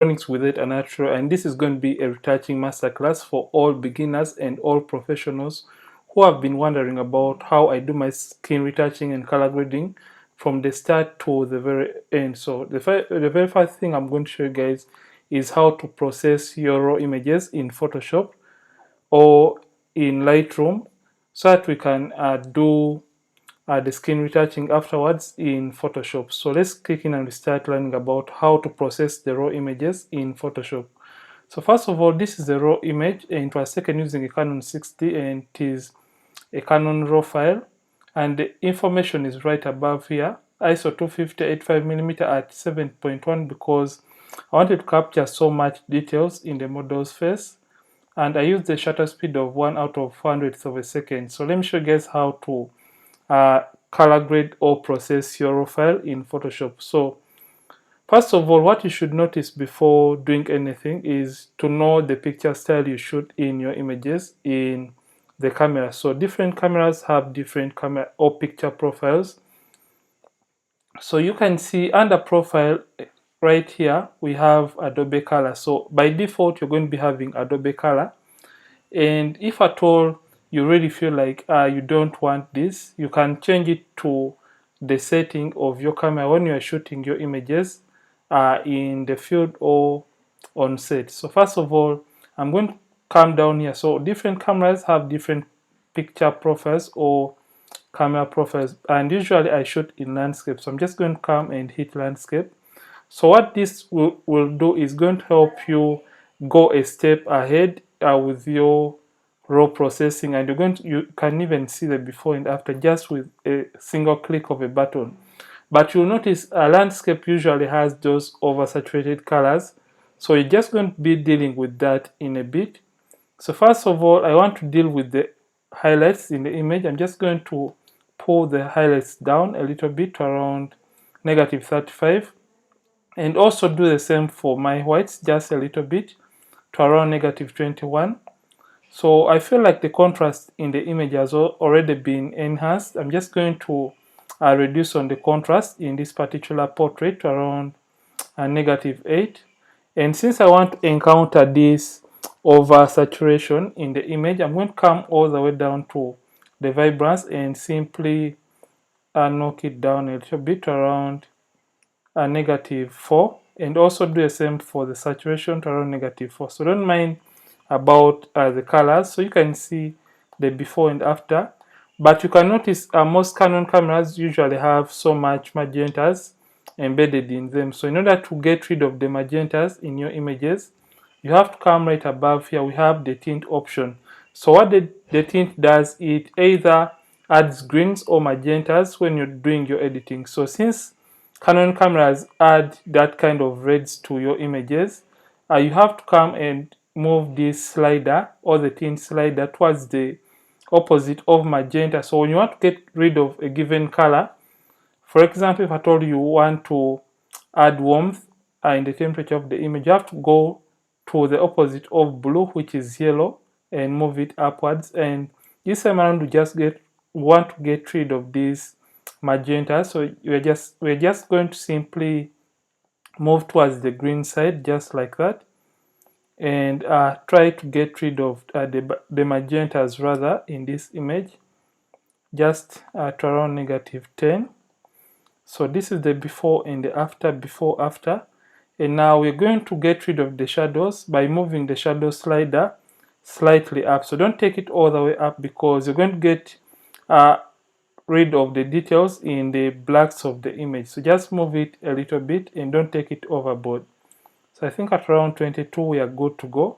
electronics with it, a natural, and this is going to be a retouching masterclass for all beginners and all professionals who have been wondering about how I do my skin retouching and color grading from the start to the very end. So the very first thing I'm going to show you guys is how to process your raw images in Photoshop or in Lightroom so that we can do the skin retouching afterwards in Photoshop. So let's click in and start learning about how to process the raw images in Photoshop. So first of all, this is a raw image, and it was taken using a Canon 60, and it is a Canon RAW file, and the information is right above here, ISO 250 85mm at 7.1, because I wanted to capture so much details in the model's face, and I used the shutter speed of 1/400th of a second. So let me show you guys how to color grade or process your raw file in Photoshop. So first of all, what you should notice before doing anything is to know the picture style you shoot in your images in the camera. So different cameras have different camera or picture profiles. So you can see under profile right here we have Adobe Color. So by default you're going to be having Adobe Color, and if at all you really feel like you don't want this, you can change it to the setting of your camera when you are shooting your images in the field or on set. So first of all, I'm going to come down here. So different cameras have different picture profiles or camera profiles, and usually I shoot in landscape. So I'm just going to come and hit landscape. So what this will do is going to help you go a step ahead with your raw processing, and you can even see the before and after just with a single click of a button. But you'll notice a landscape usually has those oversaturated colors, so you're just going to be dealing with that in a bit. So first of all, I want to deal with the highlights in the image. I'm just going to pull the highlights down a little bit to around -35, and also do the same for my whites, just a little bit to around -21. So I feel like the contrast in the image has already been enhanced. I'm just going to reduce on the contrast in this particular portrait to around -8. And since I want to encounter this oversaturation in the image, I'm going to come all the way down to the vibrance and simply knock it down a little bit to around -4, and also do the same for the saturation to around -4. So don't mind about the colors. So you can see the before and after, but you can notice most Canon cameras usually have so much magentas embedded in them. So in order to get rid of the magentas in your images, you have to come right above here. We have the tint option. So what the tint does, it either adds greens or magentas when you're doing your editing. So since Canon cameras add that kind of reds to your images, you have to come and move this slider or the tint slider towards the opposite of magenta. So when you want to get rid of a given color, for example, if I told you want to add warmth in the temperature of the image, you have to go to the opposite of blue, which is yellow, and move it upwards. And this time around we want to get rid of this magenta. So we're just going to simply move towards the green side, just like that, and try to get rid of the magentas rather in this image, just to around -10. So this is the before and the after, before, after. And now we're going to get rid of the shadows by moving the shadow slider slightly up. So don't take it all the way up, because you're going to get rid of the details in the blacks of the image. So just move it a little bit and don't take it overboard. So I think at around 22 we are good to go,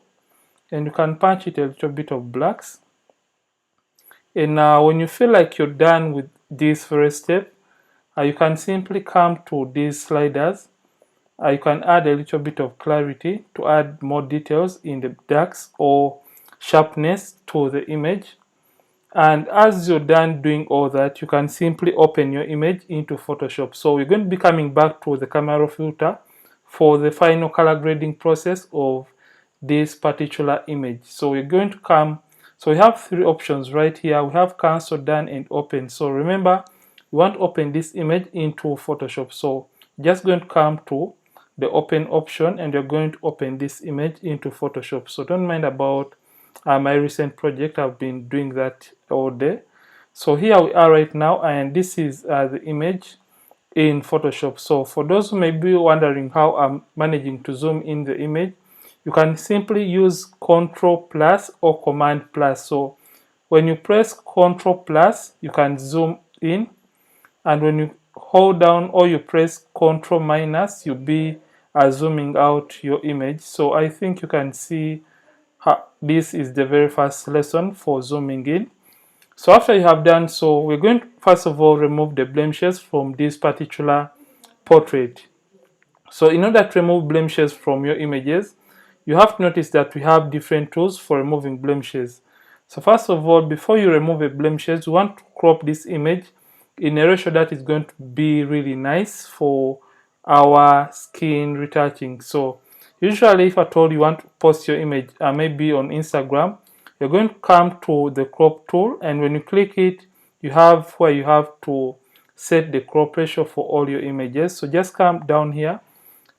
and you can punch it a little bit of blacks. And now when you feel like you're done with this first step, you can simply come to these sliders. You can add a little bit of clarity to add more details in the darks or sharpness to the image. And as you're done doing all that, you can simply open your image into Photoshop. So we're going to be coming back to the camera filter for the final color grading process of this particular image. So we're going to come, so we have three options right here. We have cancel, done, and open. So remember, we want to open this image into Photoshop. So just going to come to the open option, and you're going to open this image into Photoshop. So don't mind about my recent project. I've been doing that all day. So here we are right now, and this is the image in Photoshop. So for those who may be wondering how I'm managing to zoom in the image, you can simply use Ctrl plus or Command plus. So when you press Ctrl plus, you can zoom in, and when you hold down or you press Ctrl minus, you'll be zooming out your image. So I think you can see how this is the very first lesson for zooming in. So after you have done so, we're going to first of all remove the blemishes from this particular portrait. So in order to remove blemishes from your images, you have to notice that we have different tools for removing blemishes. So first of all, before you remove a blemishes, you want to crop this image in a ratio that is going to be really nice for our skin retouching. So usually if at all you want to post your image maybe on Instagram, you're going to come to the crop tool, and when you click it, you have where you have to set the crop ratio for all your images. So just come down here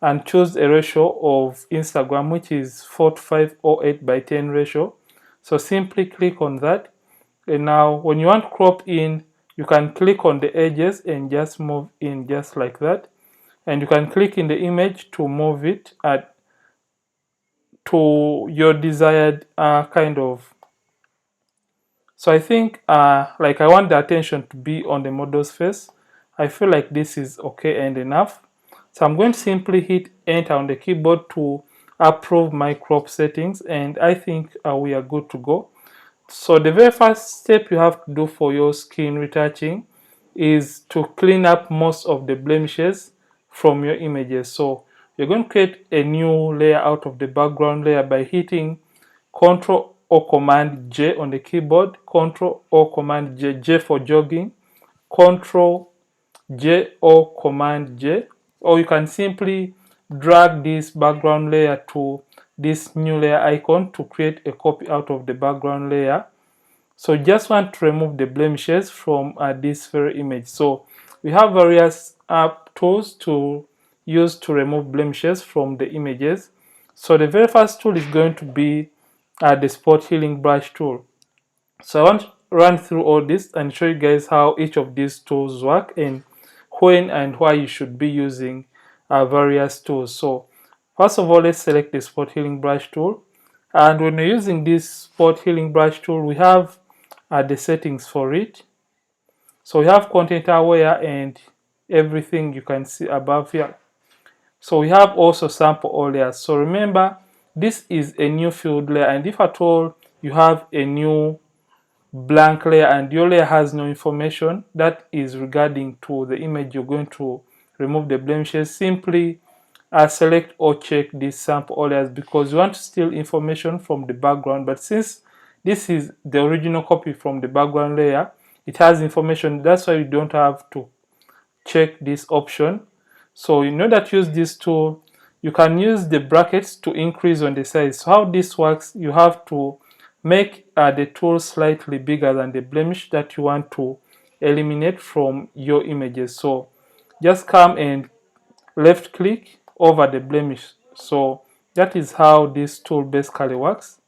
and choose a ratio of Instagram, which is 4508:10 ratio. So simply click on that, and now when you want to crop in, you can click on the edges and just move in just like that, and you can click in the image to move it to your desired kind of. So I think like I want the attention to be on the model's face. I feel like this is okay and enough. So I'm going to simply hit enter on the keyboard to approve my crop settings, and I think we are good to go. So the very first step you have to do for your skin retouching is to clean up most of the blemishes from your images. So you're going to create a new layer out of the background layer by hitting Ctrl or Command J on the keyboard, Ctrl or Command J, J for jogging, Ctrl J or Command J, or you can simply drag this background layer to this new layer icon to create a copy out of the background layer. So just want to remove the blemishes from this very image. So we have various tools to use to remove blemishes from the images. So the very first tool is going to be the spot healing brush tool. So I want to run through all this and show you guys how each of these tools work and when and why you should be using various tools. So first of all, let's select the spot healing brush tool, and when you're using this spot healing brush tool, we have the settings for it. So we have content aware and everything you can see above here. So we have also sample all layers. So remember, this is a new field layer, and if at all you have a new blank layer and your layer has no information that is regarding to the image you're going to remove the blemishes, simply select or check this sample all layers, because you want to steal information from the background. But since this is the original copy from the background layer, it has information. That's why you don't have to check this option. So in order to use this tool, you can use the brackets to increase on the size. So how this works, you have to make the tool slightly bigger than the blemish that you want to eliminate from your images. So just come and left click over the blemish. So that is how this tool basically works.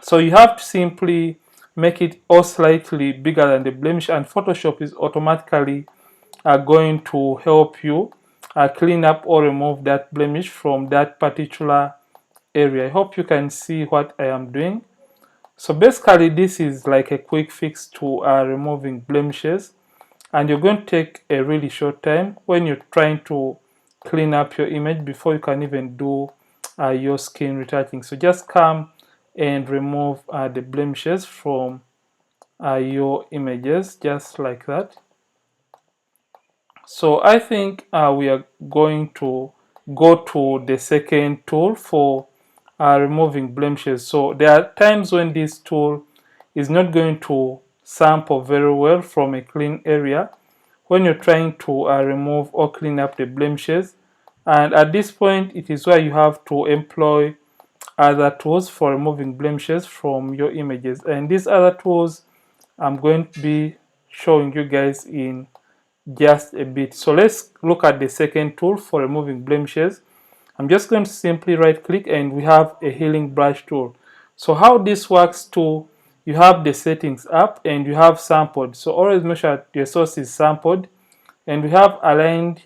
So you have to simply make it all slightly bigger than the blemish, and Photoshop is automatically going to help you clean up or remove that blemish from that particular area. I hope you can see what I am doing. So basically this is like a quick fix to removing blemishes, and you're going to take a really short time when you're trying to clean up your image before you can even do your skin retouching. So just come and remove the blemishes from your images just like that. So I think we are going to go to the second tool for removing blemishes. So there are times when this tool is not going to sample very well from a clean area when you're trying to remove or clean up the blemishes, and at this point it is where you have to employ other tools for removing blemishes from your images, and these other tools I'm going to be showing you guys in just a bit. So let's look at the second tool for removing blemishes. I'm just going to simply right click and we have a healing brush tool. So how this works too, you have the settings up and you have sampled. So always make sure your source is sampled, and we have aligned,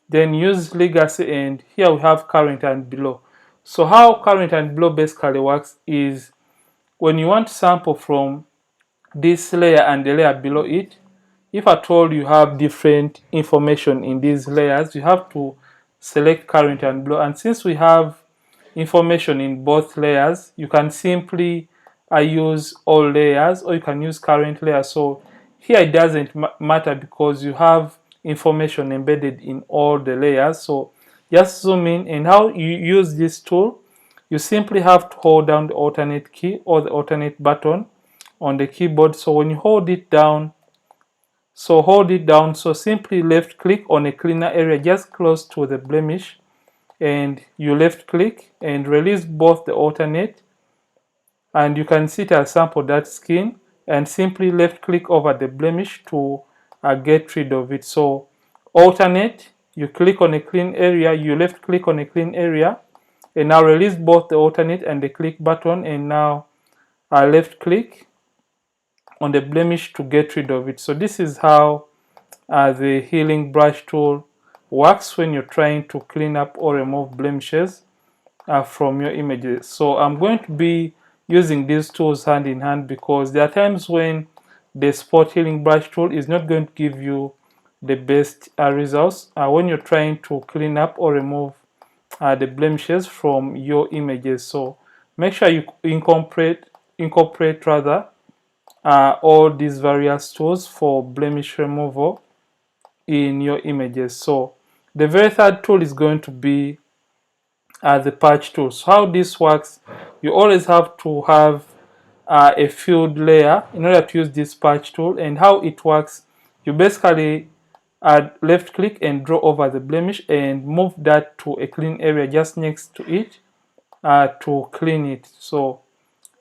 then use legacy, and here we have current and below. So how current and below basically works is when you want to sample from this layer and the layer below it, if at all you have different information in these layers, you have to select current and below. And since we have information in both layers, you can simply use all layers, or you can use current layer. So here it doesn't matter because you have information embedded in all the layers. So just zoom in, and how you use this tool, you simply have to hold down the alternate key or the alternate button on the keyboard. So when you hold it down, so simply left click on a cleaner area just close to the blemish, and you left click and release both the alternate, and you can see it has sampled that skin, and simply left click over the blemish to get rid of it. So alternate, you click on a clean area, you left click on a clean area, and now release both the alternate and the click button, and now left click on the blemish to get rid of it. So this is how the healing brush tool works when you're trying to clean up or remove blemishes from your images. So I'm going to be using these tools hand in hand, because there are times when the spot healing brush tool is not going to give you the best results when you're trying to clean up or remove the blemishes from your images. So make sure you incorporate rather all these various tools for blemish removal in your images. So the very third tool is going to be the patch tool. So how this works, you always have to have a filled layer in order to use this patch tool. And how it works, you basically left click and draw over the blemish and move that to a clean area just next to it to clean it. So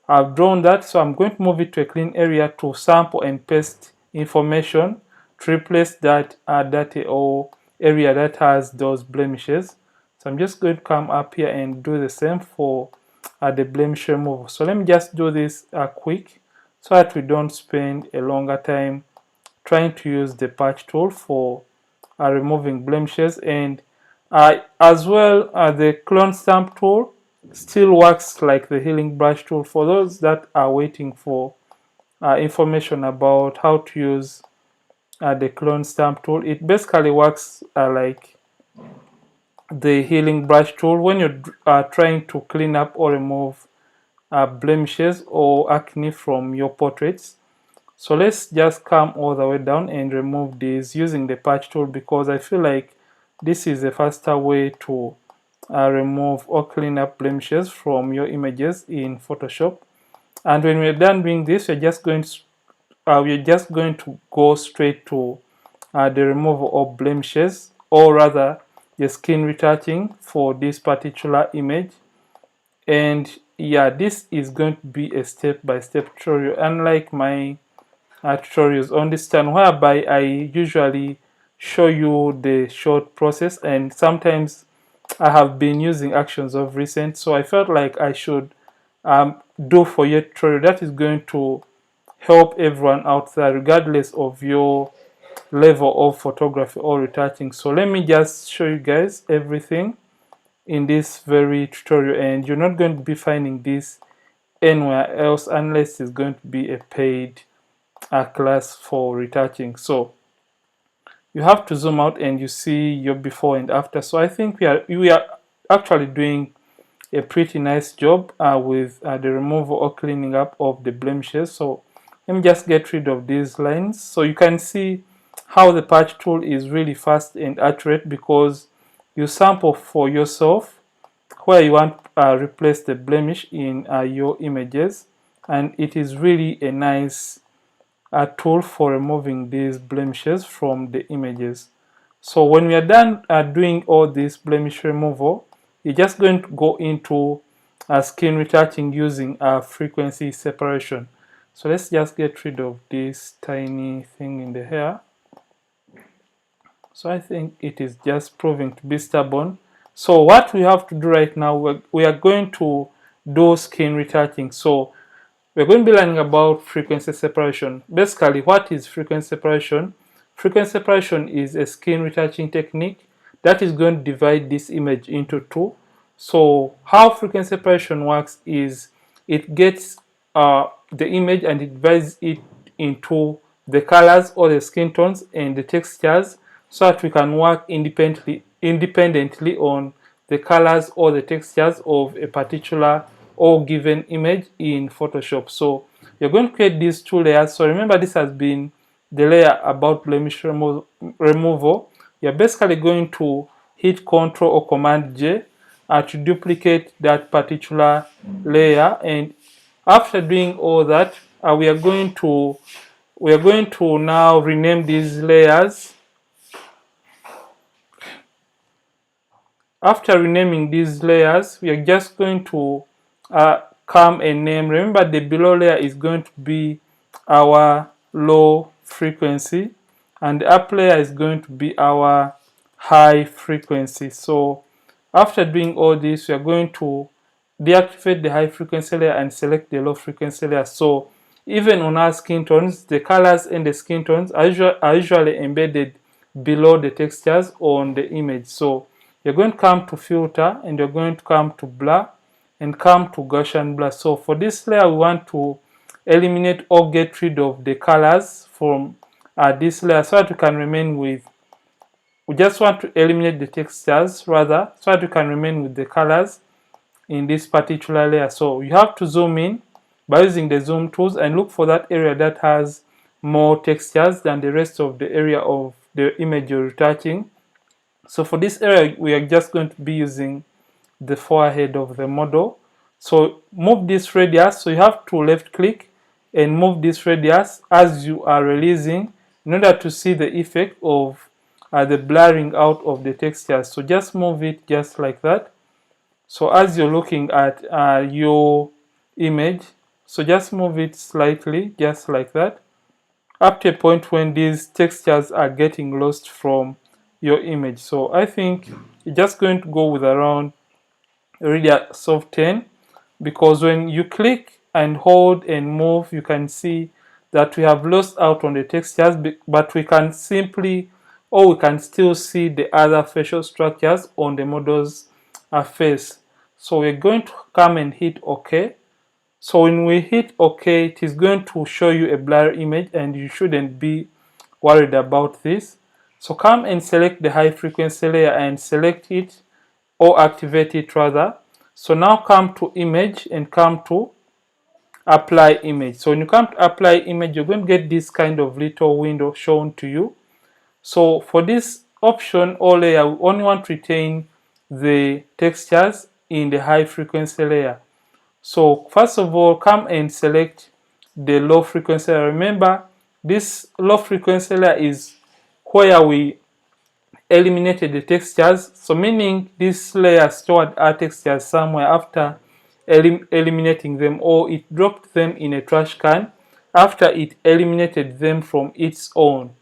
I've drawn that, so I'm going to move it to a clean area to sample and paste information to replace that data or area that has those blemishes. So I'm just going to come up here and do the same for the blemish removal. So let me just do this quick so that we don't spend a longer time trying to use the patch tool for removing blemishes. And as well, the clone stamp tool still works like the healing brush tool. For those that are waiting for information about how to use the clone stamp tool, it basically works like the healing brush tool when you're trying to clean up or remove blemishes or acne from your portraits. So let's just come all the way down and remove these using the patch tool, because I feel like this is a faster way to remove or clean up blemishes from your images in Photoshop. And when we're done doing this, we're just going to go straight to the removal of blemishes, or rather the skin retouching for this particular image. And yeah, this is going to be a step-by-step tutorial, unlike my tutorials on this channel, whereby I usually show you the short process, and sometimes I have been using actions of recent, so I felt like I should do for your tutorial that is going to help everyone out there regardless of your level of photography or retouching. So let me just show you guys everything in this very tutorial, and you're not going to be finding this anywhere else unless it's going to be a paid class for retouching. So you have to zoom out and you see your before and after. So I think we are actually doing a pretty nice job with the removal or cleaning up of the blemishes. So let me just get rid of these lines. So you can see how the patch tool is really fast and accurate, because you sample for yourself where you want to replace the blemish in your images, and it is really a nice tool for removing these blemishes from the images. So when we are done doing all this blemish removal, you're just going to go into skin retouching using frequency separation. So let's just get rid of this tiny thing in the hair. So I think it is just proving to be stubborn. So what we have to do right now, we are going to do skin retouching. So we're going to be learning about frequency separation. Basically, what is frequency separation? Frequency separation is a skin retouching technique that is going to divide this image into two. So how frequency separation works is it gets the image and it divides it into the colors or the skin tones and the textures, so that we can work independently on the colors or the textures of a particular or given image in Photoshop. So you're going to create these two layers. So remember, this has been the layer about blemish removal. You're basically going to hit Ctrl or Command J to duplicate that particular layer, and after doing all that, we are going to now rename these layers. After renaming these layers, we are just going to come and name. Remember, the below layer is going to be our low frequency, and the up layer is going to be our high frequency. So after doing all this, we are going to deactivate the high frequency layer and select the low frequency layer. So even on our skin tones, the colors and the skin tones are usually embedded below the textures on the image. So you're going to come to filter and you're going to come to blur and come to Gaussian blur. So for this layer, we want to eliminate or get rid of the colors from this layer, so that we can remain with, we just want to eliminate the textures rather, so that we can remain with the colors in this particular layer. So you have to zoom in by using the zoom tools and look for that area that has more textures than the rest of the area of the image you're retouching. So for this area, we are just going to be using the forehead of the model. So move this radius. So you have to left click and move this radius as you are releasing, in order to see the effect of the blurring out of the textures. So just move it just like that. So as you're looking at your image, so just move it slightly, just like that, up to a point when these textures are getting lost from your image. So I think you're just going to go with around a radius of 10, because when you click and hold and move, you can see that we have lost out on the textures, but we can simply, or we can still see the other facial structures on the model's face. So we're going to come and hit OK. So when we hit OK, it is going to show you a blurry image, and you shouldn't be worried about this. So come and select the high frequency layer and select it, or activate it rather. So now come to image and come to apply image. So when you come to apply image, you're going to get this kind of little window shown to you. So for this option or layer, we only want to retain the textures in the high frequency layer. So first of all, come and select the low frequency layer. Remember, this low frequency layer is where we eliminated the textures. So meaning this layer stored our textures somewhere after eliminating them, or it dropped them in a trash can after it eliminated them from its own.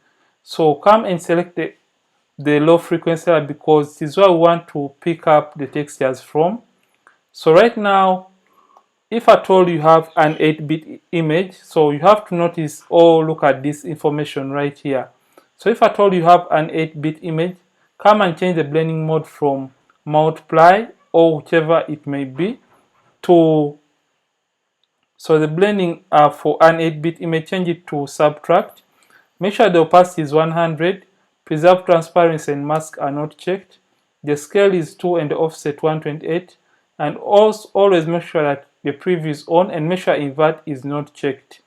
So come and select the low frequency layer, because this is where we want to pick up the textures from. So right now, if at all you have an 8-bit image, so you have to notice or look at this information right here. So if at all you have an 8-bit image, come and change the blending mode from multiply or whichever it may be to, so the blending for an 8-bit image, change it to subtract. Make sure the opacity is 100, preserve transparency and mask are not checked. The scale is 2 and the offset 128, and also always make sure that the preview is on, and make sure invert is not checked.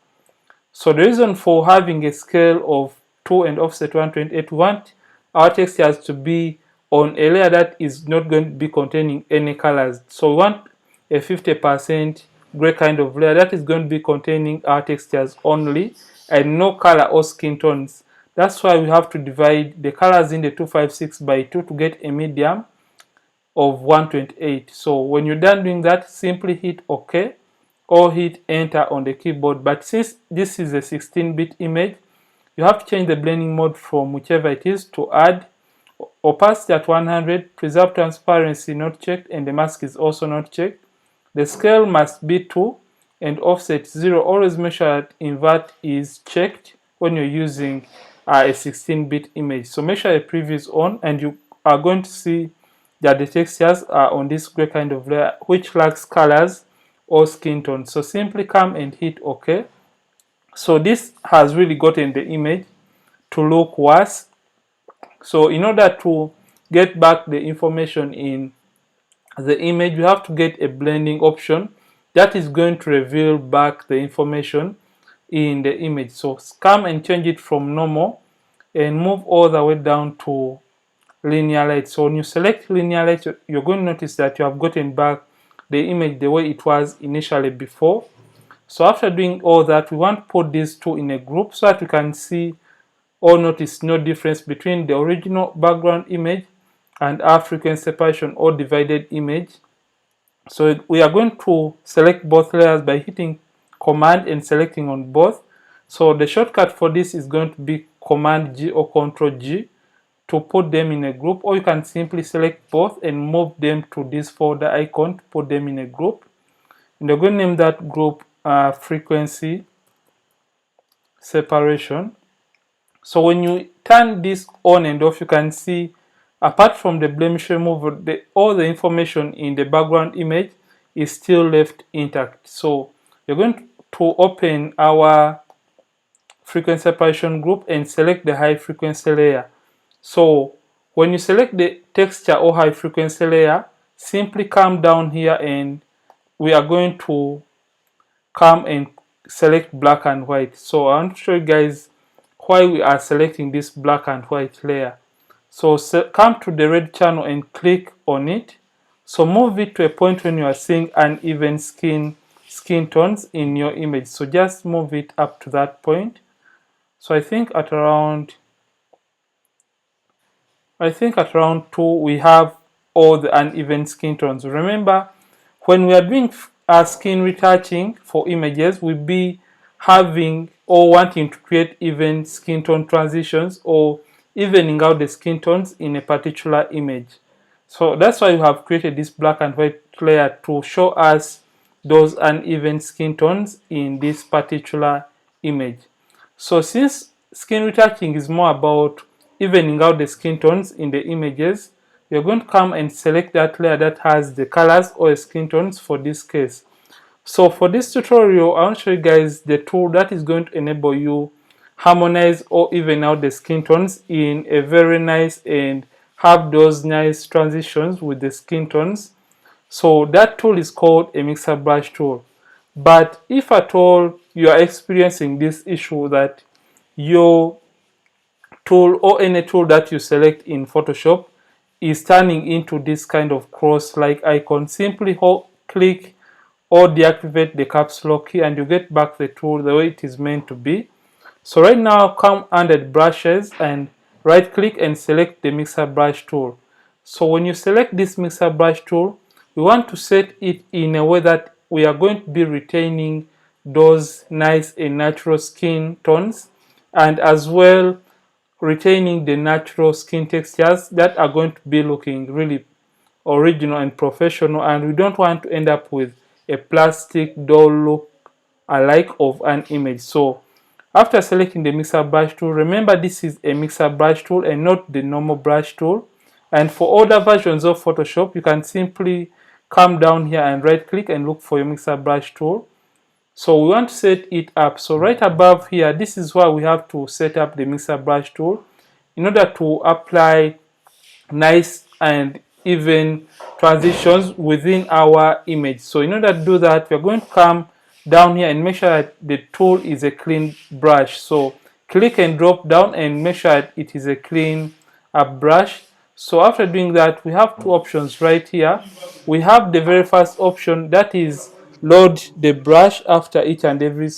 So the reason for having a scale of 2 and offset 128, we want our textures to be on a layer that is not going to be containing any colors. So we want a 50% gray kind of layer that is going to be containing our textures only, and no color or skin tones. That's why we have to divide the colors in the 256 by 2 to get a medium of 128. So when you're done doing that, simply hit OK or hit enter on the keyboard. But since this is a 16-bit image, you have to change the blending mode from whichever it is to add opacity at 100, preserve transparency not checked, and the mask is also not checked. The scale must be 2 and offset 0. Always make sure that invert is checked when you're using a 16-bit image. So make sure the preview is on, and you are going to see that the textures are on this gray kind of layer which lacks colors or skin tones. So simply come and hit OK. So this has really gotten the image to look worse. So in order to get back the information in the image, you have to get a blending option that is going to reveal back the information in the image. So come and change it from normal and move all the way down to linear light. So when you select linear light, you're going to notice that you have gotten back the image the way it was initially before. So after doing all that, we want to put these two in a group so that we can see or notice no difference between the original background image and our frequency separation or divided image. So we are going to select both layers by hitting Command and selecting on both. So the shortcut for this is going to be Command G or Control G to put them in a group, or you can simply select both and move them to this folder icon to put them in a group. And you're going to name that group frequency separation. So when you turn this on and off, you can see apart from the blemish removal, all the information in the background image is still left intact. So you're going to open our frequency separation group and select the high frequency layer. So when you select the texture or high frequency layer, simply come down here and we are going to come and select black and white. So I want to show you guys why we are selecting this black and white layer. So come to the red channel and click on it. So move it to a point when you are seeing uneven skin tones in your image. So just move it up to that point. So I think at around 2 we have all the uneven skin tones. Remember, when we are doing skin retouching for images, we'll be having or wanting to create even skin tone transitions or evening out the skin tones in a particular image. So that's why we have created this black and white layer to show us those uneven skin tones in this particular image. So since skin retouching is more about evening out the skin tones in the images, you're going to come and select that layer that has the colors or skin tones for this case. So for this tutorial, I want to show you guys the tool that is going to enable you harmonize or even out the skin tones in a very nice and have those nice transitions with the skin tones. So that tool is called a mixer brush tool. But if at all you are experiencing this issue that your tool or any tool that you select in Photoshop is turning into this kind of cross-like icon, simply click or deactivate the caps lock key and you get back the tool the way it is meant to be. So right now, come under the brushes and right click and select the mixer brush tool. So when you select this mixer brush tool, we want to set it in a way that we are going to be retaining those nice and natural skin tones, and as well retaining the natural skin textures that are going to be looking really original and professional, and we don't want to end up with a plastic doll look alike of an image. So after selecting the mixer brush tool, remember this is a mixer brush tool and not the normal brush tool. And for older versions of Photoshop, you can simply come down here and right click and look for your mixer brush tool. So we want to set it up. So right above here, this is where we have to set up the mixer brush tool in order to apply nice and even transitions within our image. So in order to do that, we're going to come down here and make sure that the tool is a clean brush. So click and drop down and make sure that it is a clean brush. So after doing that, we have two options right here. We have the very first option, that is load the brush after each and every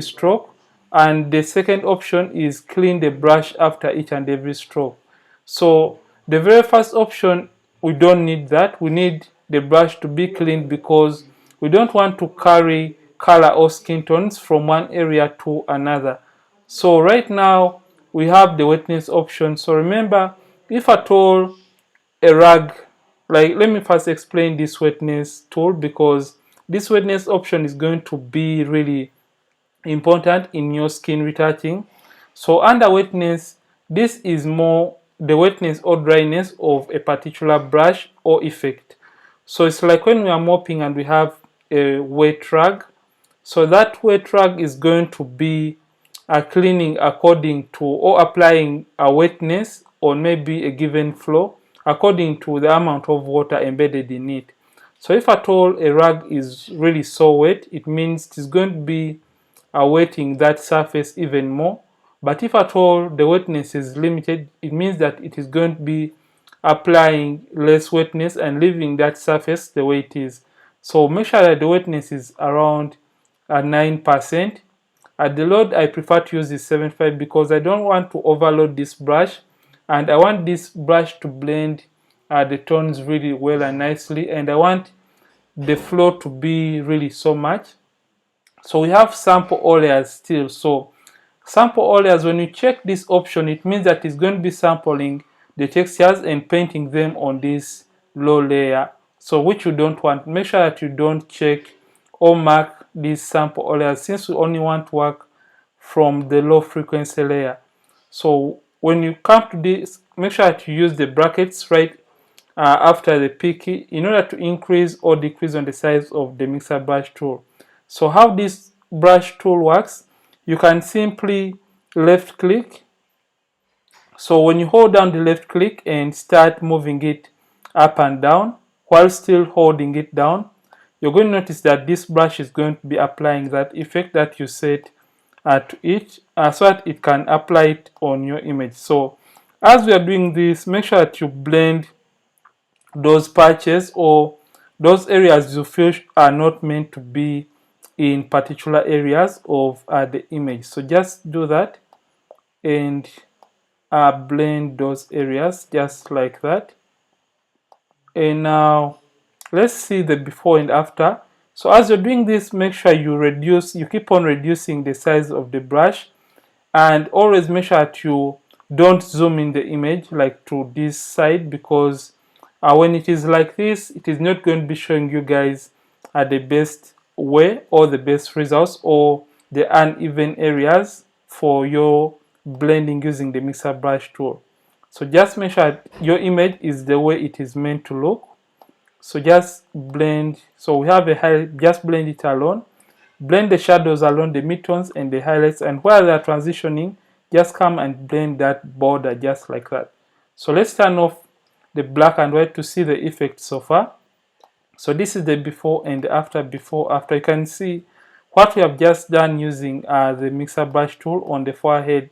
stroke, and the second option is clean the brush after each and every stroke. So the very first option, we don't need that. We need the brush to be cleaned because we don't want to carry color or skin tones from one area to another. So right now we have the wetness option. So remember, if at all a rag, like, let me first explain this wetness tool, because this wetness option is going to be really important in your skin retouching. So under wetness, this is more the wetness or dryness of a particular brush or effect. So it's like when we are mopping and we have a wet rag. So that wet rag is going to be cleaning according to, or applying a wetness on maybe a given floor according to the amount of water embedded in it. So if at all a rag is really so wet, it means it's going to be wetting that surface even more. But if at all the wetness is limited, it means that it is going to be applying less wetness and leaving that surface the way it is. So make sure that the wetness is around 9%. At the load, I prefer to use the 75 because I don't want to overload this brush, and I want this brush to blend the tones really well and nicely, and I want the flow to be really so much. So we have sample all layers still. So sample all layers, when you check this option, it means that it's going to be sampling the textures and painting them on this low layer, so which you don't want. Make sure that you don't check or mark this sample all layers, since we only want to work from the low frequency layer. So when you come to this, make sure that you use the brackets right after the P key in order to increase or decrease on the size of the mixer brush tool. So how this brush tool works, you can simply left click. So when you hold down the left click and start moving it up and down while still holding it down, you're going to notice that this brush is going to be applying that effect that you set to it, so that it can apply it on your image. So as we are doing this, make sure that you blend those patches or those areas you feel are not meant to be in particular areas of the image. So just do that and blend those areas just like that. And now let's see the before and after. So as you're doing this, make sure you keep on reducing the size of the brush, and always make sure that you don't zoom in the image like to this side, because when it is like this, it is not going to be showing you guys the best way or the best results or the uneven areas for your blending using the mixer brush tool. So just make sure your image is the way it is meant to look. So just blend. So we have a highlight, just blend it alone. Blend the shadows along the midtones and the highlights, and while they are transitioning, just come and blend that border just like that. So let's turn off the black and white to see the effect so far. So this is the before and the after. Before, after, you can see what we have just done using the mixer brush tool on the forehead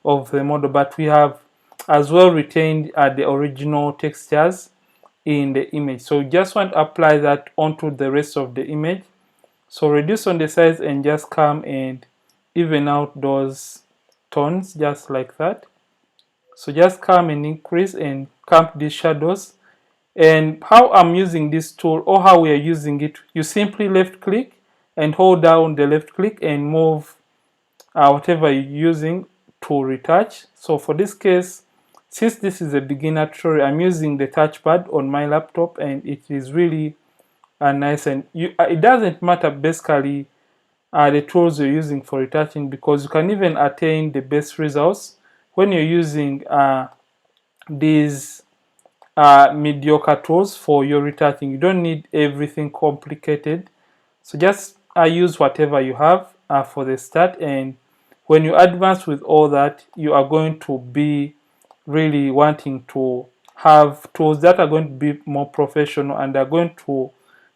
of the model, but we have as well retained the original textures in the image. So we just want to apply that onto the rest of the image. So reduce on the size and just come and even out those tones just like that. So just come and increase and come to these shadows. And how I'm using this tool, or how we are using it, you simply left click and hold down the left click and move whatever you're using to retouch. So for this case, since this is a beginner tutorial, I'm using the touchpad on my laptop, and it is really nice. And it doesn't matter basically the tools you're using for retouching, because you can even attain the best results when you're using these mediocre tools for your retouching. You don't need everything complicated. So just use whatever you have for the start, and when you advance with all that, you are going to be really wanting to have tools that are going to be more professional and are going to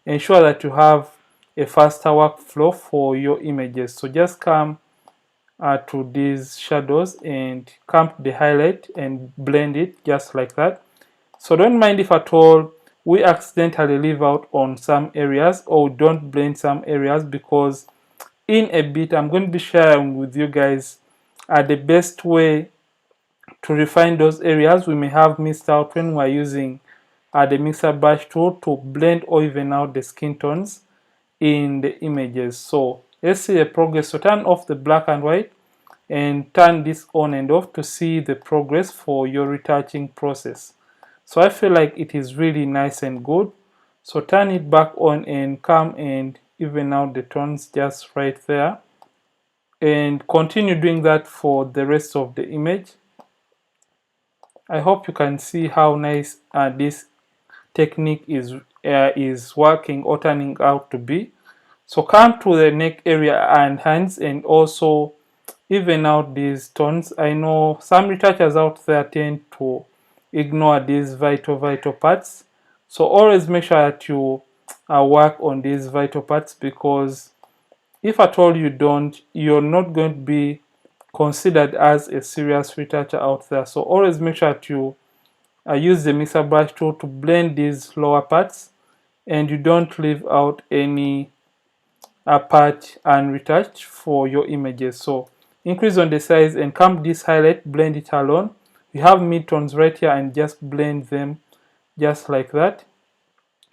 ensure that you have a faster workflow for your images. So just come to these shadows and come to the highlight and blend it just like that. So don't mind if at all we accidentally leave out on some areas or don't blend some areas, because in a bit I'm going to be sharing with you guys the best way to refine those areas we may have missed out when we're using the mixer brush tool to blend or even out the skin tones in the images. So let's see the progress. So turn off the black and white and turn this on and off to see the progress for your retouching process. So I feel like it is really nice and good. So turn it back on and come and even out the tones just right there, and continue doing that for the rest of the image. I hope you can see how nice this technique is working or turning out to be. So come to the neck area and hands and also even out these tones. I know some retouchers out there tend to ignore these vital parts. So always make sure that you work on these vital parts, because if at all you don't, you're not going to be considered as a serious retoucher out there. So always make sure that you use the mixer brush tool to blend these lower parts, and you don't leave out any part unretouched for your images. So increase on the size and come this highlight, blend it alone. We have midtones right here and just blend them just like that,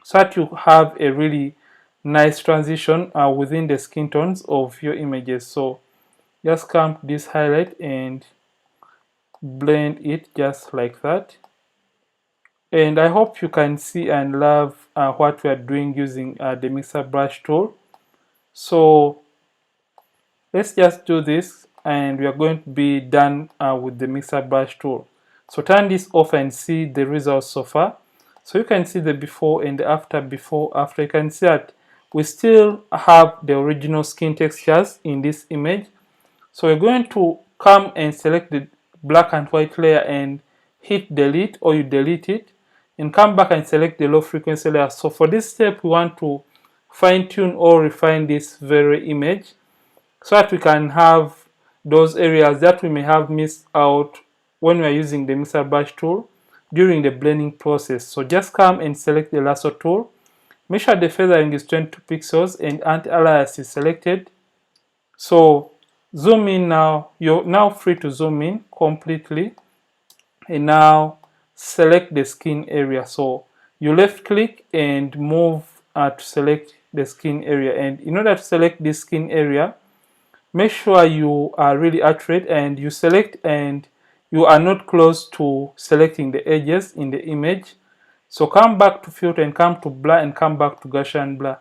so that you have a really nice transition within the skin tones of your images. So just come to this highlight and blend it just like that. And I hope you can see and love what we are doing using the mixer brush tool. So let's just do this and we are going to be done with the mixer brush tool. So turn this off and see the results so far. So you can see the before and the after. You can see that we still have the original skin textures in this image. So we're going to come and select the black and white layer and hit delete, or you delete it, and come back and select the low frequency layer. So for this step we want to fine tune or refine this very image, so that we can have those areas that we may have missed out when we are using the mixer brush tool during the blending process. So just come and select the lasso tool, make sure the feathering is 22 pixels and anti-alias is selected. So zoom in now. You're now free to zoom in completely, and now select the skin area. So you left click and move to select the skin area, and in order to select this skin area, make sure you are really accurate and you select and you are not close to selecting the edges in the image. So come back to filter and come to blur and come back to Gaussian blur.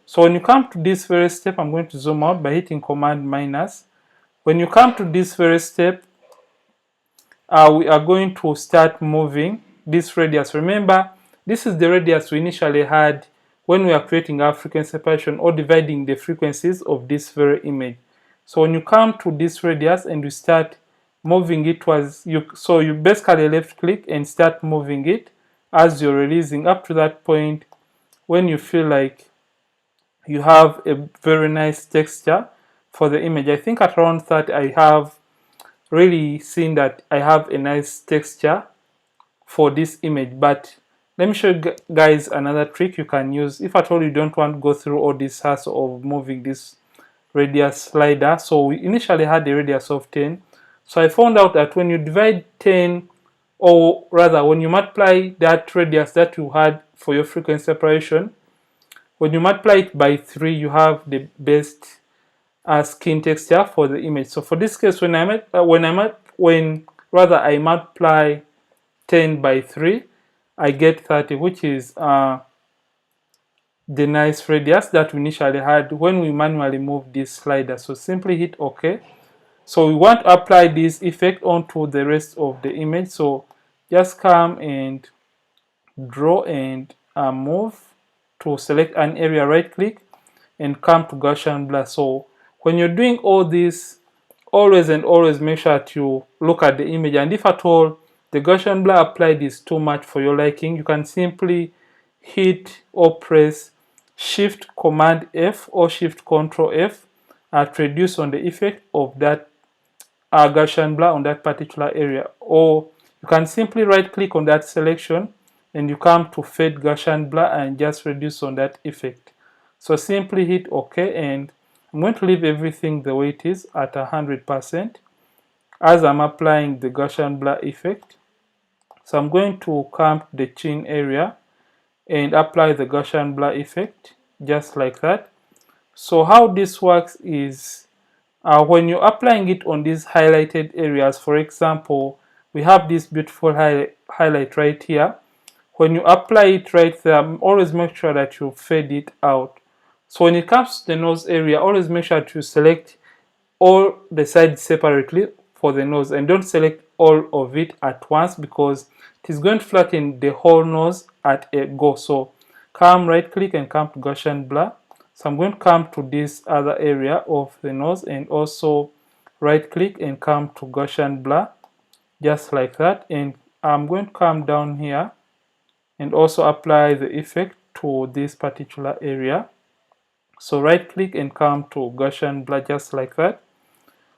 So when you come to this very step, I'm going to zoom out by hitting command minus. When you come to this very step, we are going to start moving this radius. Remember, this is the radius we initially had when we are creating our frequency separation or dividing the frequencies of this very image. So when you come to this radius and you start moving it towards you, so you basically left click and start moving it as you're releasing up to that point when you feel like you have a very nice texture for the image. I think at around 30 I have really seen that I have a nice texture for this image. But let me show you guys another trick you can use if at all you don't want to go through all this hassle of moving this radius slider. So we initially had a radius of 10. So I found out that when you divide 10, or rather when you multiply that radius that you had for your frequency separation, when you multiply it by 3, you have the best skin texture for the image. So for this case, when I multiply 10 by 3, I get 30, which is the nice radius that we initially had when we manually moved this slider. So simply hit OK. So we want to apply this effect onto the rest of the image. So just come and draw and move to select an area, right click and come to Gaussian blur. So when you're doing all this, always make sure that you look at the image, and if at all the Gaussian blur applied is too much for your liking, you can simply hit or press Shift Command F or Shift Control F to reduce on the effect of that Gaussian blur on that particular area. Or you can simply right click on that selection and you come to Fade Gaussian blur and just reduce on that effect. So simply hit OK, and I'm going to leave everything the way it is at 100% as I'm applying the Gaussian blur effect. So I'm going to come to the chin area and apply the Gaussian blur effect just like that. So how this works is When you're applying it on these highlighted areas, for example, we have this beautiful highlight right here. When you apply it right there, always make sure that you fade it out. So when it comes to the nose area, always make sure to select all the sides separately for the nose, and don't select all of it at once because it is going to flatten the whole nose at a go. So come right click and come to Gaussian blur. So I'm going to come to this other area of the nose and also right click and come to Gaussian blur, just like that. And I'm going to come down here and also apply the effect to this particular area. So right click and come to Gaussian blur, just like that.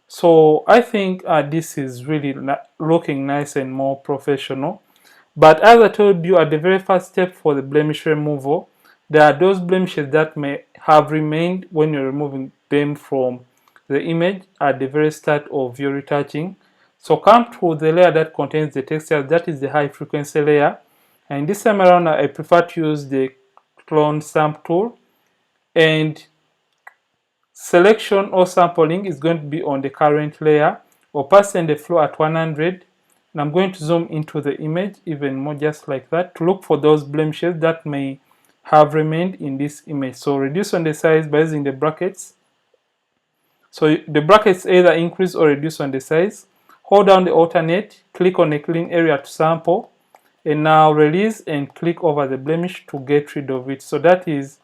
So I think this is really looking nice and more professional. But as I told you at the very first step for the blemish removal, there are those blemishes that may have remained when you're removing them from the image at the very start of your retouching. So come to the layer that contains the texture, that is the high frequency layer. And this time around I prefer to use the clone stamp tool, and selection or sampling is going to be on the current layer. Opacity and the flow at 100, and I'm going to zoom into the image even more, just like that, to look for those blemishes that may have remained in this image. So reduce on the size by using the brackets. So the brackets either increase or reduce on the size. Hold down the alternate, click on a clean area to sample, and now release and click over the blemish to get rid of it. So that is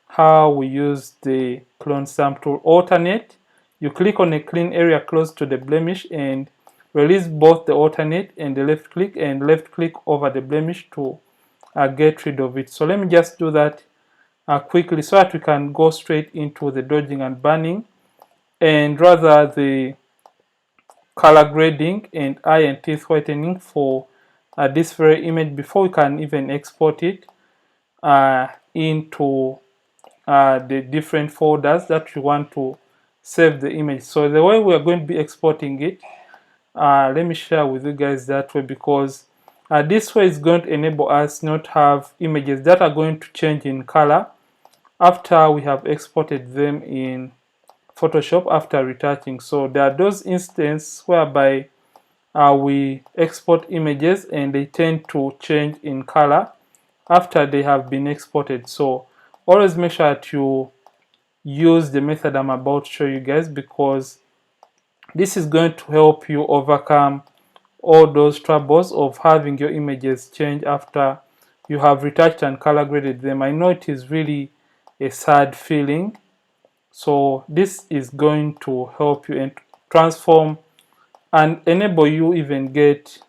how we use the clone stamp tool. Alternate, you click on a clean area close to the blemish and release both the alternate and the left click over the blemish to get rid of it. So let me just do that quickly so that we can go straight into the dodging and burning, and rather the color grading and eye and teeth whitening for this very image before we can even export it into the different folders that you want to save the image. So the way we are going to be exporting it, let me share with you guys that way, because this way is going to enable us not have images that are going to change in color after we have exported them in Photoshop after retouching. So there are those instances whereby we export images and they tend to change in color after they have been exported. So always make sure that you use the method I'm about to show you guys, because this is going to help you overcome all those troubles of having your images change after you have retouched and color graded them. I know it is really a sad feeling. So this is going to help you and transform and enable you even get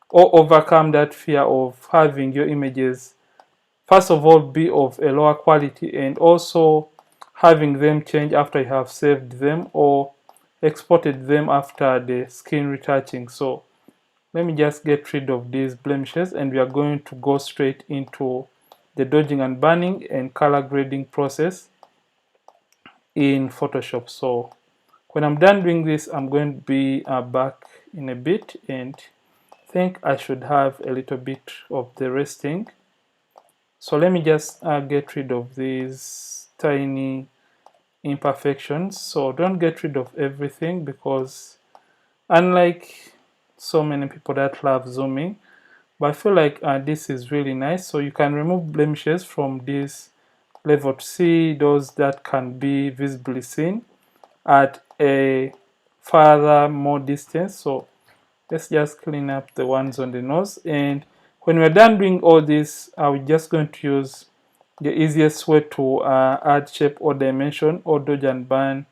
or overcome that fear of having your images, first of all, be of a lower quality, and also having them change after you have saved them or exported them after the skin retouching. So let me just get rid of these blemishes, and we are going to go straight into the dodging and burning and color grading process in Photoshop. So when I'm done doing this, I'm going to be back in a bit, and I think I should have a little bit of the resting. So let me just get rid of these tiny imperfections. So don't get rid of everything, because unlike so many people that love zooming, but I feel like this is really nice. So you can remove blemishes from this level to see those that can be visibly seen at a further more distance. So let's just clean up the ones on the nose, and when we're done doing all this, we're just going to use the easiest way to add shape or dimension or dodge and burn,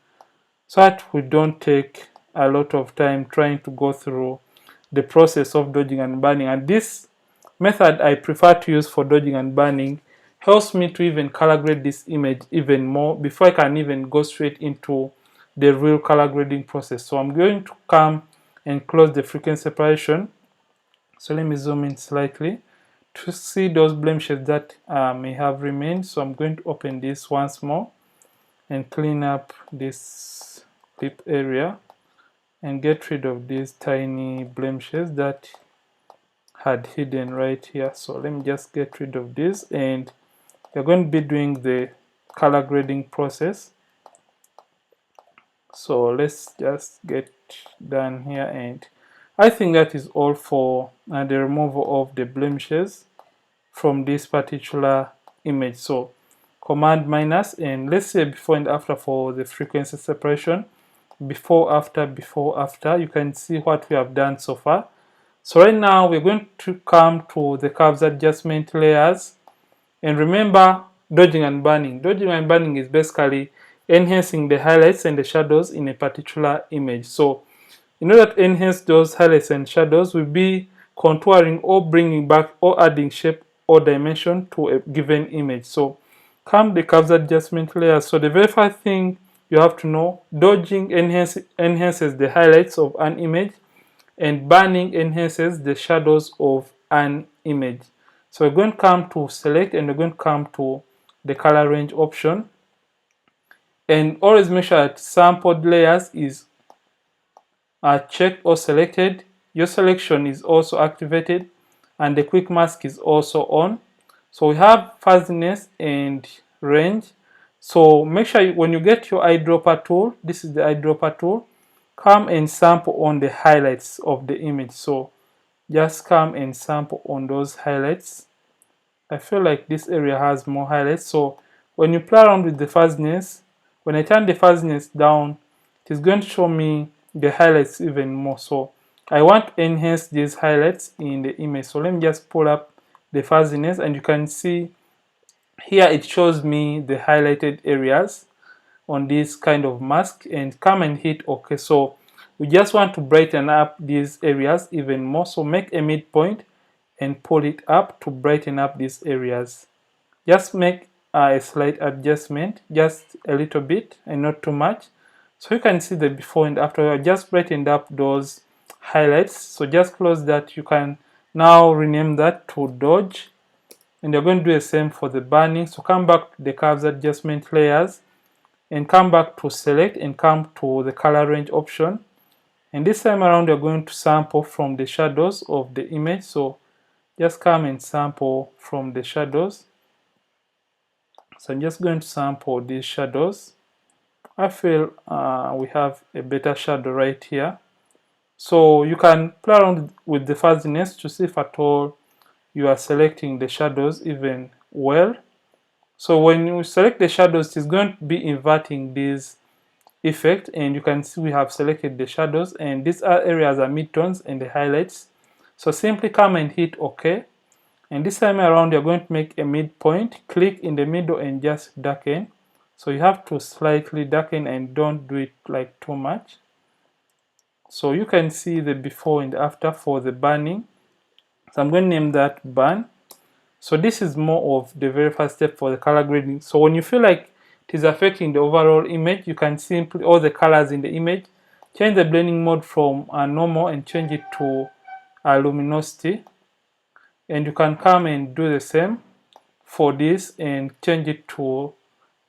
so that we don't take a lot of time trying to go through the process of dodging and burning. And this method I prefer to use for dodging and burning helps me to even color grade this image even more before I can even go straight into the real color grading process. So I'm going to come and close the frequency separation. So let me zoom in slightly to see those blemishes that may have remained. So I'm going to open this once more and clean up this lip area and get rid of these tiny blemishes that had hidden right here. So let me just get rid of this, and we're going to be doing the color grading process. So let's just get done here, and I think that is all for the removal of the blemishes from this particular image. So command minus, and let's say before and after for the frequency separation. Before, after, before, after. You can see what we have done so far. So right now we're going to come to the curves adjustment layers, and remember dodging and burning. Dodging and burning is basically enhancing the highlights and the shadows in a particular image. So in order to enhance those highlights and shadows, we'll be contouring or bringing back or adding shape or dimension to a given image. So come the curves adjustment layer. So the very first thing you have to know, dodging enhances the highlights of an image, and burning enhances the shadows of an image. So we're going to come to select, and we're going to come to the color range option, and always make sure that sampled layers is checked or selected. Your selection is also activated, and the quick mask is also on. So we have fuzziness and range. So make sure when you get your eyedropper tool, this is the eyedropper tool, come and sample on the highlights of the image. So just come and sample on those highlights. I feel like this area has more highlights. So when you play around with the fuzziness, when I turn the fuzziness down, it is going to show me the highlights even more. So I want to enhance these highlights in the image. So let me just pull up the fuzziness, and you can see here it shows me the highlighted areas on this kind of mask, and come and hit OK. So we just want to brighten up these areas even more. So make a midpoint and pull it up to brighten up these areas. Just make a slight adjustment, just a little bit and not too much. So you can see the before and after. I just brightened up those highlights. So just close that. You can now rename that to dodge, and you're going to do the same for the burning. So come back to the curves adjustment layers, and come back to select, and come to the color range option, and this time around you're going to sample from the shadows of the image. So just come and sample from the shadows. So I'm just going to sample these shadows. I feel we have a better shadow right here. So you can play around with the fuzziness to see if at all you are selecting the shadows even well. So when you select the shadows, it's going to be inverting this effect, and you can see we have selected the shadows, and these areas are midtones and the highlights. So simply come and hit OK, and this time around you're going to make a midpoint, click in the middle and just darken. So you have to slightly darken, and don't do it like too much. So you can see the before and after for the burning. So I'm going to name that burn. So this is more of the very first step for the color grading. So when you feel like it is affecting the overall image, you can simply, all the colors in the image, change the blending mode from normal and change it to luminosity. And you can come and do the same for this and change it to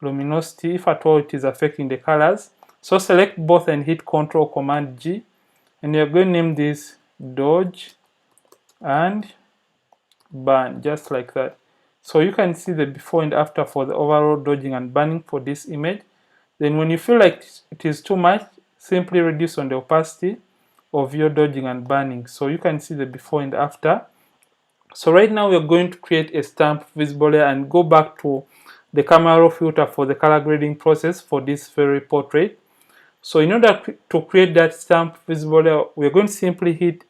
luminosity if at all it is affecting the colors. So select both and hit Ctrl Command G, and you're going to name this dodge and burn, just like that. So you can see the before and after for the overall dodging and burning for this image. Then when you feel like it is too much, simply reduce on the opacity of your dodging and burning. So you can see the before and after. So right now we're going to create a stamp visible layer and go back to the camera raw filter for the color grading process for this very portrait. So in order to create that stamp visible layer, we're going to simply hit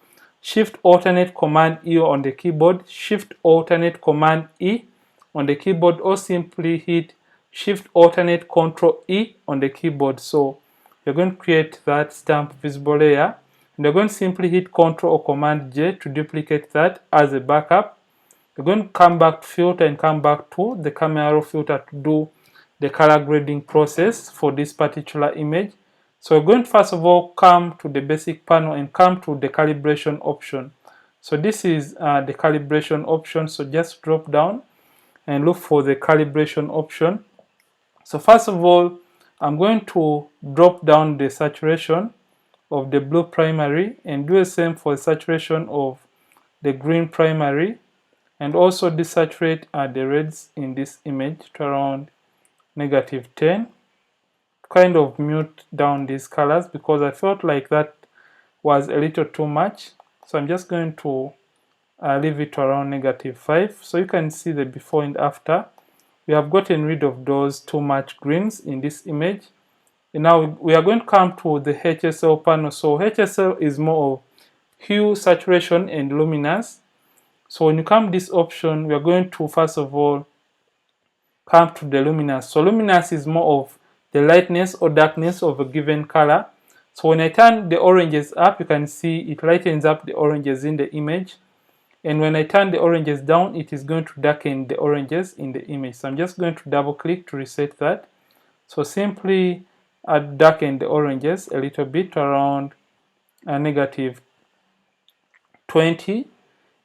Shift Alternate Command E on the keyboard, Shift Alternate Command E on the keyboard, or simply hit Shift Alternate Control E on the keyboard. So you're going to create that stamp visible layer, and you're going to simply hit Control or Command J to duplicate that as a backup. You're going to come back to filter and come back to the camera raw filter to do the color grading process for this particular image. So we're going to first of all come to the basic panel and come to the calibration option. So this is the calibration option. So just drop down and look for the calibration option. So first of all, I'm going to drop down the saturation of the blue primary and do the same for the saturation of the green primary, and also desaturate the reds in this image to around -10. kind of mute down these colors because I felt like that was a little too much. So I'm just going to leave it around -5. So you can see the before and after. We have gotten rid of those too much greens in this image. And now we are going to come to the HSL panel. So HSL is more of hue, saturation, and luminance. So when you come to this option, we are going to first of all come to the luminance. So luminance is more of the lightness or darkness of a given color. So when I turn the oranges up, you can see it lightens up the oranges in the image. And when I turn the oranges down, it is going to darken the oranges in the image. So I'm just going to double click to reset that. So simply darken the oranges a little bit around -20.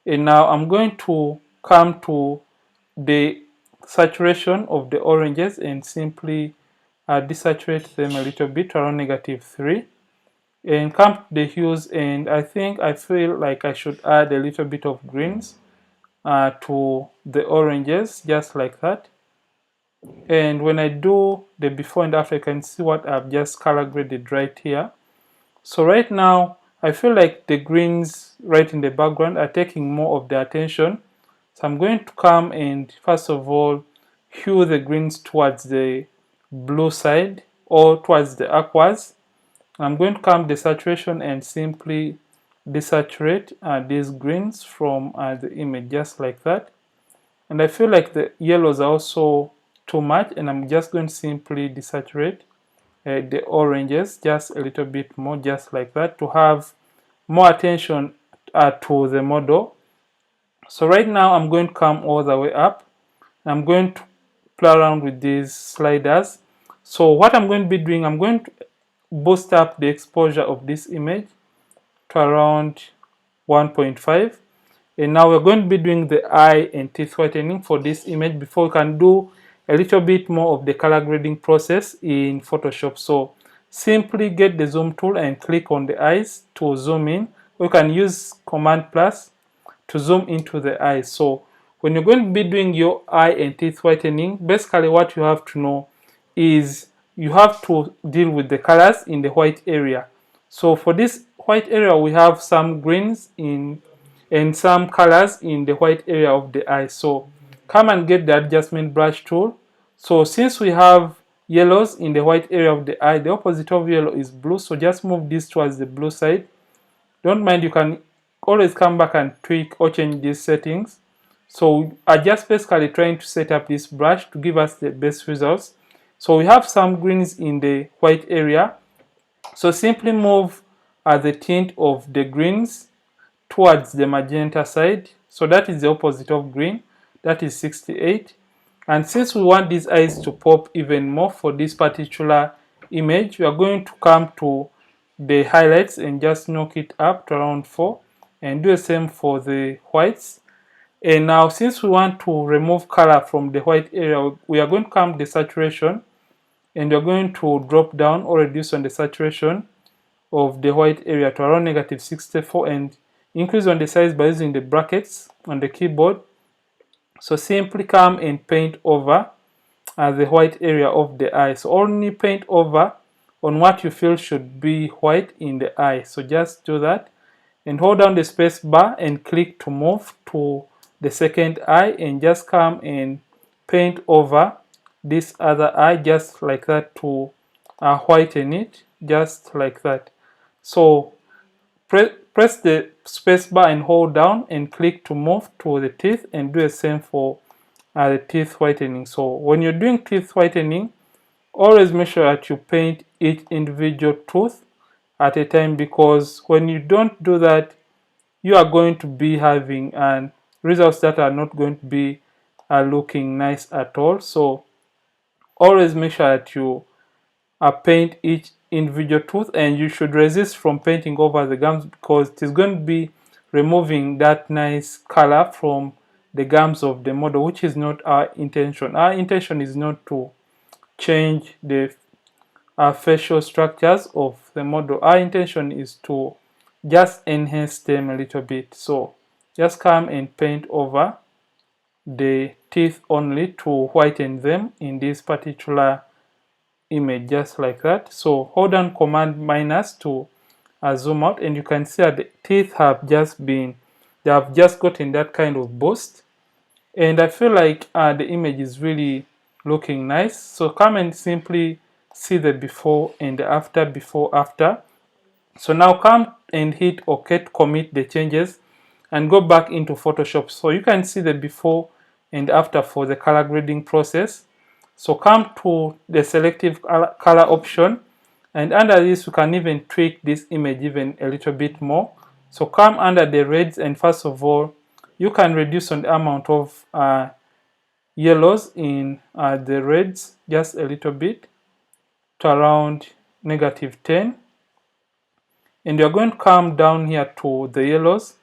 And now I'm going to come to the saturation of the oranges and simply desaturate them a little bit around -3. And come to the hues, and I feel like I should add a little bit of greens to the oranges, just like that. And when I do the before and after, you can see what I've just color graded right here. So right now, I feel like the greens right in the background are taking more of the attention. So I'm going to come and first of all, hue the greens towards the blue side or towards the aquas. I'm going to come to the saturation and simply desaturate these greens from the image, just like that. And I feel like the yellows are also too much, and I'm just going to simply desaturate the oranges just a little bit more, just like that, to have more attention to the model. So right now I'm going to come all the way up. I'm going to play around with these sliders. So what I'm going to be doing, I'm going to boost up the exposure of this image to around 1.5. And now we're going to be doing the eye and teeth whitening for this image before we can do a little bit more of the color grading process in Photoshop. So simply get the zoom tool and click on the eyes to zoom in. We can use Command plus to zoom into the eyes. So when you're going to be doing your eye and teeth whitening, basically what you have to know is you have to deal with the colors in the white area. So for this white area, we have some greens in and some colors in the white area of the eye. So come and get the adjustment brush tool. So since we have yellows in the white area of the eye, the opposite of yellow is blue. So just move this towards the blue side. Don't mind, you can always come back and tweak or change these settings. So I just basically trying to set up this brush to give us the best results. So we have some greens in the white area. So simply move the tint of the greens towards the magenta side. So that is the opposite of green. That is 68. And since we want these eyes to pop even more for this particular image, we are going to come to the highlights and just knock it up to around 4 and do the same for the whites. And now since we want to remove color from the white area, we are going to come to the saturation and we're going to drop down or reduce on the saturation of the white area to around -64 and increase on the size by using the brackets on the keyboard. So simply come and paint over the white area of the eye. So only paint over on what you feel should be white in the eye. So just do that and hold down the space bar and click to move to the second eye and just come and paint over this other eye just like that to whiten it, just like that. So press the space bar and hold down and click to move to the teeth and do the same for the teeth whitening. So when you're doing teeth whitening, always make sure that you paint each individual tooth at a time, because when you don't do that, you are going to be having results that are not going to be looking nice at all. So always make sure that you paint each individual tooth, and you should resist from painting over the gums because it is going to be removing that nice color from the gums of the model, which is not our intention. Our intention is not to change the facial structures of the model. Our intention is to just enhance them a little bit. So just come and paint over the teeth only to whiten them in this particular image just like that. So hold down Command minus to zoom out, and you can see that the teeth have just gotten that kind of boost, and I feel like the image is really looking nice. So come and simply see the before and the after, before after. So now come and hit OK to commit the changes and go back into Photoshop. So you can see the before and after for the color grading process. So come to the selective color option, and under this you can even tweak this image even a little bit more. So come under the reds, and first of all you can reduce on the amount of yellows in the reds just a little bit to around -10, and you're going to come down here to the yellows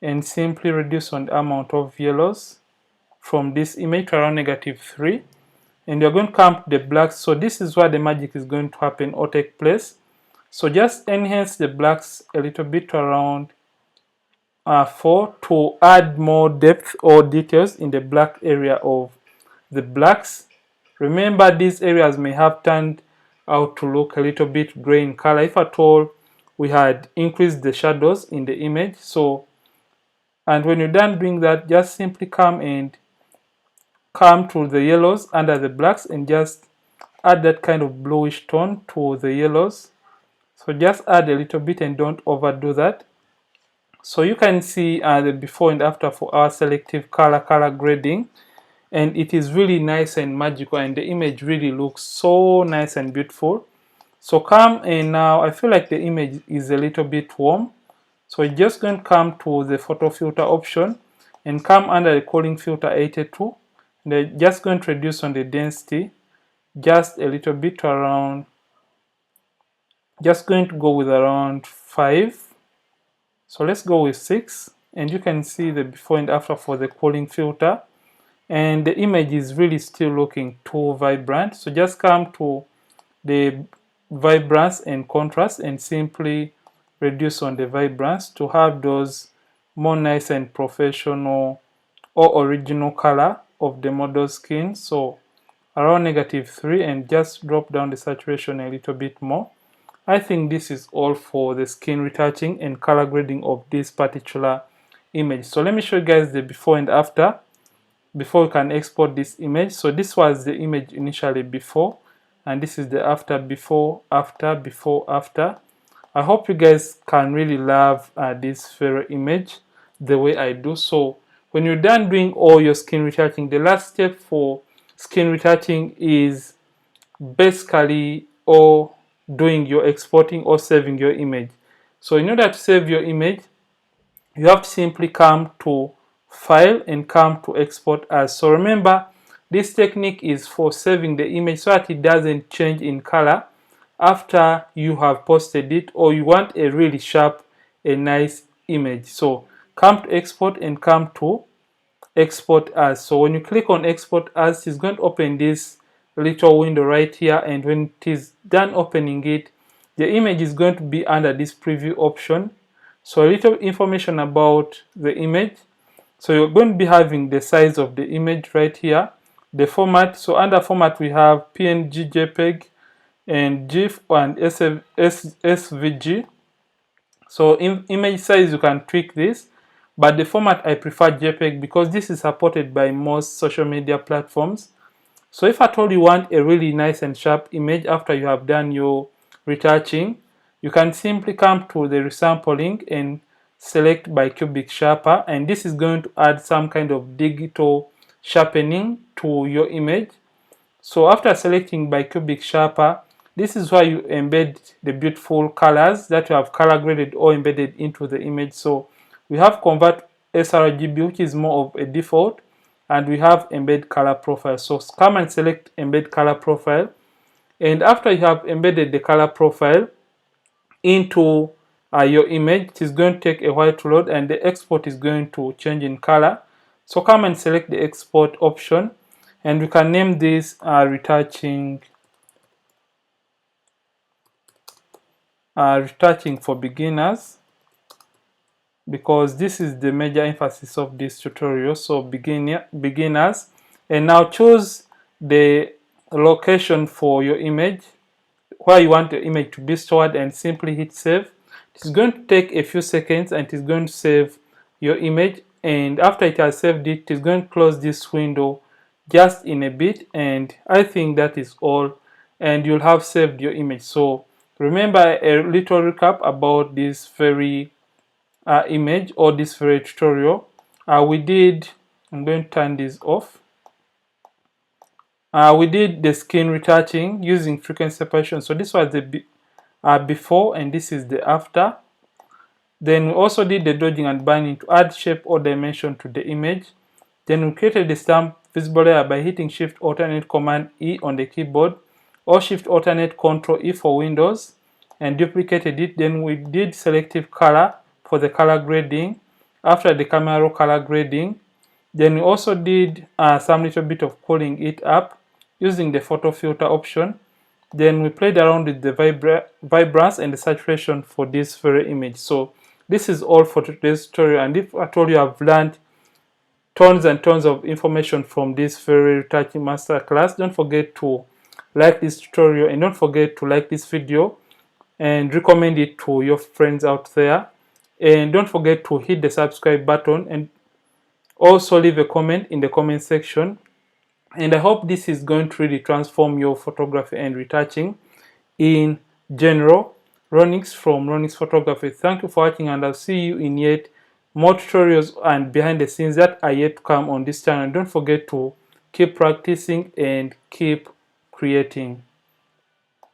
and simply reduce on the amount of yellows from this image to around -3, and you're going to come to the blacks. So this is where the magic is going to happen or take place. So just enhance the blacks a little bit to around 4 to add more depth or details in the black area of the blacks. Remember, these areas may have turned out to look a little bit gray in color if at all we had increased the shadows in the image. So, and when you're done doing that, just simply come to the yellows under the blacks and just add that kind of bluish tone to the yellows. So just add a little bit and don't overdo that. So you can see the before and after for our selective color grading, and it is really nice and magical, and the image really looks so nice and beautiful. So come, and now I feel like the image is a little bit warm, so you're just going to come to the photo filter option and come under the cooling filter 82, and they're just going to reduce on the density just a little bit to around, just going to go with around 5. So let's go with 6, and you can see the before and after for the cooling filter, and the image is really still looking too vibrant. So just come to the vibrance and contrast and simply reduce on the vibrance to have those more nice and professional or original color of the model's skin. So around -3, and just drop down the saturation a little bit more. I think this is all for the skin retouching and color grading of this particular image. So let me show you guys the before and after before we can export this image. So this was the image initially before, and this is the after, before, after, before, after. I hope you guys can really love this very image the way I do. So when you're done doing all your skin retouching, the last step for skin retouching is basically or doing your exporting or saving your image. So in order to save your image, you have to simply come to file and come to export as. So remember, this technique is for saving the image so that it doesn't change in color after you have posted it, or you want a really sharp and nice image. So come to export and come to export as. So when you click on export as, it's going to open this little window right here, and when it is done opening it, the image is going to be under this preview option. So a little information about the image. So you're going to be having the size of the image right here, the format. So under format we have PNG, JPEG, and GIF and SVG. So in image size you can tweak this, but the format I prefer JPEG because this is supported by most social media platforms. So if at all you want a really nice and sharp image after you have done your retouching, you can simply come to the resampling and select by cubic sharper, and this is going to add some kind of digital sharpening to your image. So after selecting by cubic sharper, this is why you embed the beautiful colors that you have color graded or embedded into the image. So we have convert sRGB, which is more of a default, and we have embed color profile. So come and select embed color profile, and after you have embedded the color profile into your image, it is going to take a while to load, and the export is going to change in color. So come and select the export option, and we can name this retouching for beginners, because this is the major emphasis of this tutorial. So beginners, and now choose the location for your image, where you want the image to be stored, and simply hit save. It's going to take a few seconds and it's going to save your image, and after it has saved it, it's going to close this window just in a bit, and I think that is all, and you'll have saved your image. So remember a little recap about this very image, or this very tutorial. I'm going to turn this off. We did the skin retouching using frequency separation. So this was the before, and this is the after. Then we also did the dodging and binding to add shape or dimension to the image. Then we created the stamp visible layer by hitting Shift Alternate Command E on the keyboard, or Shift Alternate Control E for Windows, and duplicated it. Then we did selective color for the color grading after the camera raw color grading. Then we also did some little bit of cooling it up using the photo filter option. Then we played around with the vibrance and the saturation for this very image. So this is all for today's tutorial, and if at all you have learned tons and tons of information from this very retouching masterclass, don't forget to like this tutorial, and don't forget to like this video and recommend it to your friends out there, and don't forget to hit the subscribe button, and also leave a comment in the comment section. And I hope this is going to really transform your photography and retouching in general. Ronnix from Ronnix Photography. Thank you for watching, and I'll see you in yet more tutorials and behind the scenes that are yet to come on this channel. Don't forget to keep practicing and keep creating.